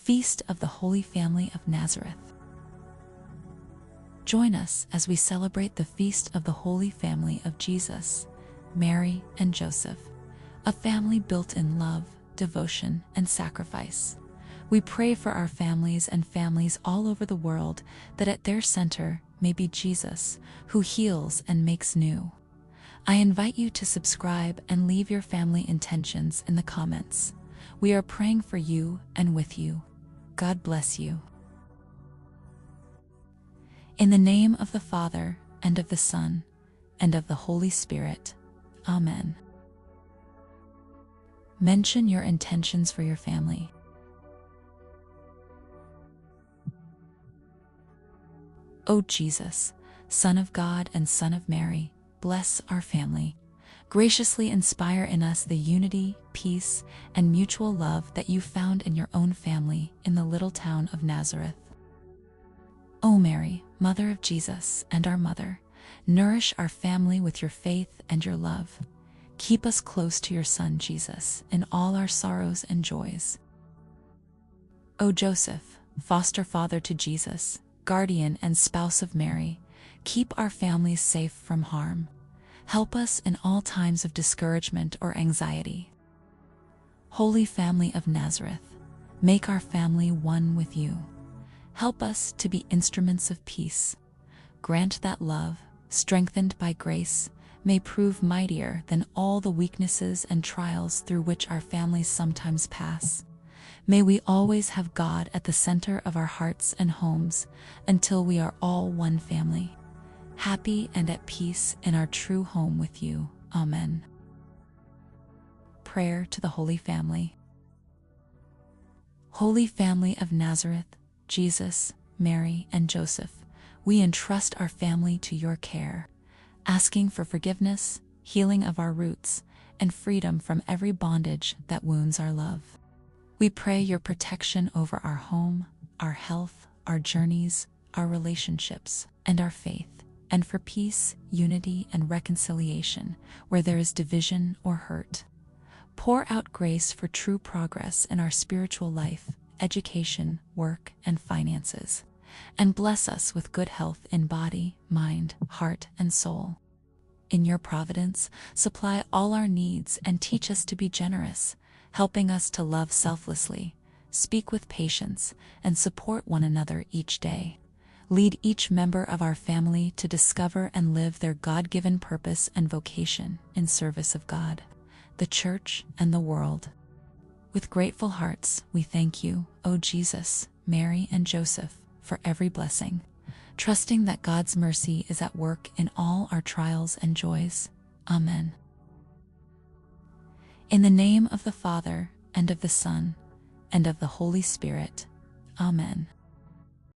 Feast of the Holy Family of Nazareth. Join us as we celebrate the Feast of the Holy Family of Jesus, Mary, and Joseph, a family built in love, devotion, and sacrifice. We pray for our families and families all over the world that at their center may be Jesus, who heals and makes new. I invite you to subscribe and leave your family intentions in the comments. We are praying for you and with you. God bless you. In the name of the Father, and of the Son, and of the Holy Spirit. Amen. Mention your intentions for your family. O Jesus, Son of God and Son of Mary, bless our family. Graciously inspire in us the unity, peace, and mutual love that you found in your own family in the little town of Nazareth. O Mary, Mother of Jesus and our Mother, nourish our family with your faith and your love. Keep us close to your Son Jesus in all our sorrows and joys. O Joseph, foster father to Jesus, guardian and spouse of Mary, keep our families safe from harm. Help us in all times of discouragement or anxiety. Holy Family of Nazareth, make our family one with you. Help us to be instruments of peace. Grant that love, strengthened by grace, may prove mightier than all the weaknesses and trials through which our families sometimes pass. May we always have God at the center of our hearts and homes until we are all one family, happy and at peace in our true home with you. Amen. Prayer to the Holy Family. Holy Family of Nazareth, Jesus, Mary, and Joseph, we entrust our family to your care, asking for forgiveness, healing of our roots, and freedom from every bondage that wounds our love. We pray your protection over our home, our health, our journeys, our relationships, and our faith, and for peace, unity, and reconciliation where there is division or hurt. Pour out grace for true progress in our spiritual life, education, work, and finances, and bless us with good health in body, mind, heart, and soul. In your providence, supply all our needs and teach us to be generous, helping us to love selflessly, speak with patience, and support one another each day. Lead each member of our family to discover and live their God-given purpose and vocation in service of God, the Church, and the world. With grateful hearts, we thank you, O Jesus, Mary, and Joseph, for every blessing, trusting that God's mercy is at work in all our trials and joys. Amen. In the name of the Father, and of the Son, and of the Holy Spirit. Amen.